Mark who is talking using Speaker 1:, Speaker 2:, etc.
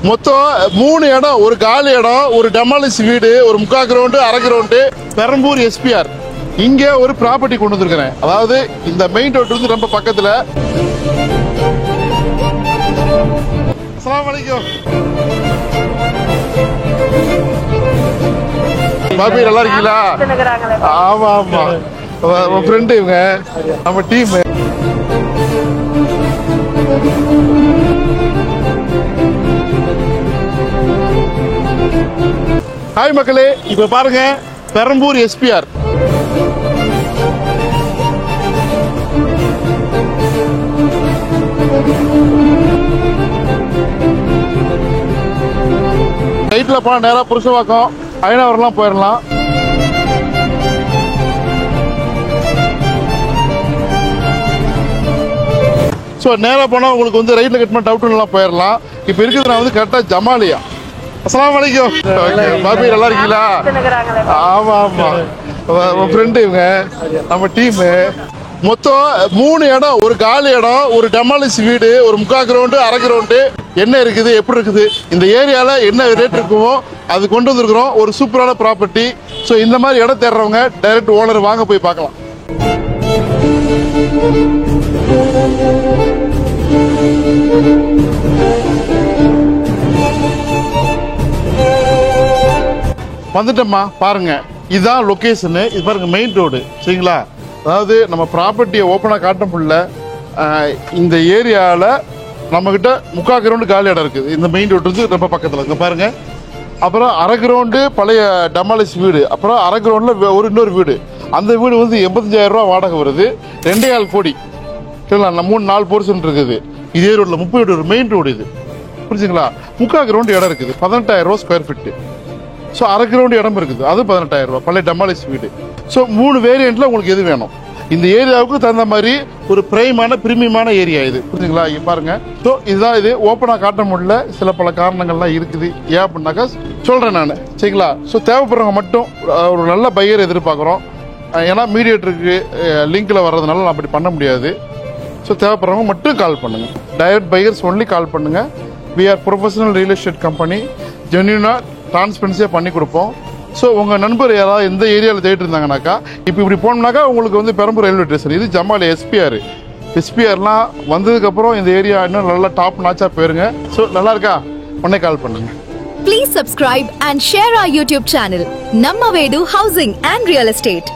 Speaker 1: மொத்தம் 3 இடம், ஒரு காலி இடம், ஒரு டெமாலிஷ் வீடு, ஒரு 3/4 கிரவுண்டு, அரை கிரவுண்டு, பெரம்பூர் எஸ்பிஆர். இங்க ஒரு ப்ராப்பர்ட்டி கொண்டு வந்திருக்கிறேன். அதாவது இந்த மெயின் ரோட் வந்து ரொம்ப பக்கத்துல. அஸ்ஸலாமு அலைக்கும். பாபி நல்லா இருக்கீங்களா? ஆமா ஆமா, உன் ஃப்ரெண்டு இவங்க, நம்ம டீம். ஹாய் மக்களே, இப்ப பாருங்க பெரம்பூர் எஸ்பிஆர். ரைட்ல போனா நேரா புருஷவாக்கம், அயனாவரம்லாம் போயிடலாம். ஸோ நேராக போனால் உங்களுக்கு வந்து ரைட்டில் கட் பண்ண டவுட்லாம் போயிடலாம். இப்போ இருக்கிறது நான் வந்து கரெக்டாக ஜமாலியா. அஸ்ஸலாமு அலைக்கும். பாபி நல்லா இருக்கீங்களா? ஆமா ஆமா, உன் ஃப்ரெண்டு இவங்க, நம்ம டீமு. மொத்தம் 3 இடம், ஒரு காலி இடம், ஒரு டெமாலிஷ் வீடு, ஒரு 3/4 கிரவுண்டு, அரை கிரவுண்டு. என்ன இருக்குது, எப்படி இருக்குது, இந்த ஏரியாவில் என்ன ரேட் இருக்குமோ அது கொண்டு வந்துருக்குறோம். ஒரு சூப்பரான ப்ராப்பர்ட்டி. ஸோ இந்த மாதிரி இடம் தேடுறவங்க டைரக்ட் ஓனர் வாங்க போய் பார்க்கலாம். வந்துட்டோம்மா, பாருங்க இதுதான் லொக்கேஷனு. இது பாருங்க மெயின் ரோடு, சரிங்களா? அதாவது நம்ம ப்ராப்பர்ட்டியை ஓப்பனாக காட்ட முடியல. இந்த ஏரியாவில் நம்மக்கிட்ட 3/4 கிரவுண்டு காலி இடம் இருக்குது. இந்த மெயின் ரோடு வந்து ரொம்ப பக்கத்தில் இங்கே பாருங்க. அப்புறம் அரை கிரவுண்டு பழைய டெமாலிஷ் வீடு, அப்புறம் அரை கிரவுண்டில் இன்னொரு வீடு. அந்த வீடு வந்து 85,000 ரூபா வாடகை வருது. 2.25 கோடி, சரிங்களா? 3-4 போர்ஷன் இருக்குது. இதே ரோட்டில் 30 மெயின் ரோடு இது, புரிஞ்சுங்களா? 3/4 கிரவுண்டு இடம் இருக்குது, 18,000 ரூபா ஸ்கொயர் ஃபீட்டு. ஸோ அரை கிரவுண்டு இடம் இருக்குது, அது 18,000 ரூபா பழைய டெமாலிஷ் வீடு. ஸோ 3 வேரியண்ட்டில் உங்களுக்கு எது வேணும். இந்த ஏரியாவுக்கு தகுந்த மாதிரி ஒரு பிரீமியமான ஏரியா இது, புரிஞ்சுங்களா? இங்கே பாருங்க. ஸோ இதுதான், இது ஓப்பனாக காட்ட முடியல, சில பல காரணங்கள்லாம் இருக்குது. ஏன் அப்படின்னாக்கா சொல்கிறேன் நான், சரிங்களா? ஸோ தேவைப்படுறவங்க மட்டும் ஒரு நல்ல பையர் எதிர்பார்க்குறோம். ஏன்னா மீடியேட்டருக்கு லிங்கில் வர்றதுனால நான் அப்படி பண்ண முடியாது. ஸோ தேவைப்படுறவங்க மட்டும் கால் பண்ணுங்கள். டைரக்ட் பையர்ஸ் ஒன்லி கால் பண்ணுங்கள். We are professional real estate company. ஜென்யூனாக டிரான்ஸ்பரன்சியாக பண்ணி கொடுப்போம். ஸோ உங்கள் நண்பர் யாராவது எந்த ஏரியாவில் தேடிட்டு இருந்தாங்கனாக்கா, இப்போ இப்படி போனோம்னாக்கா உங்களுக்கு வந்து பெரம்பூர் ரயில்வே ஸ்டேஷன், இது ஜமாலி எஸ்பிஆர். எஸ்பிஆர்லாம் வந்ததுக்கப்புறம் இந்த ஏரியா இன்னும் நல்லா டாப் நாச்சாக போயிருங்க. ஸோ நல்லா இருக்கா, உடனே கால் பண்ணுங்க.
Speaker 2: Please subscribe and share our YouTube channel, Namma Vedu Housing and Real Estate.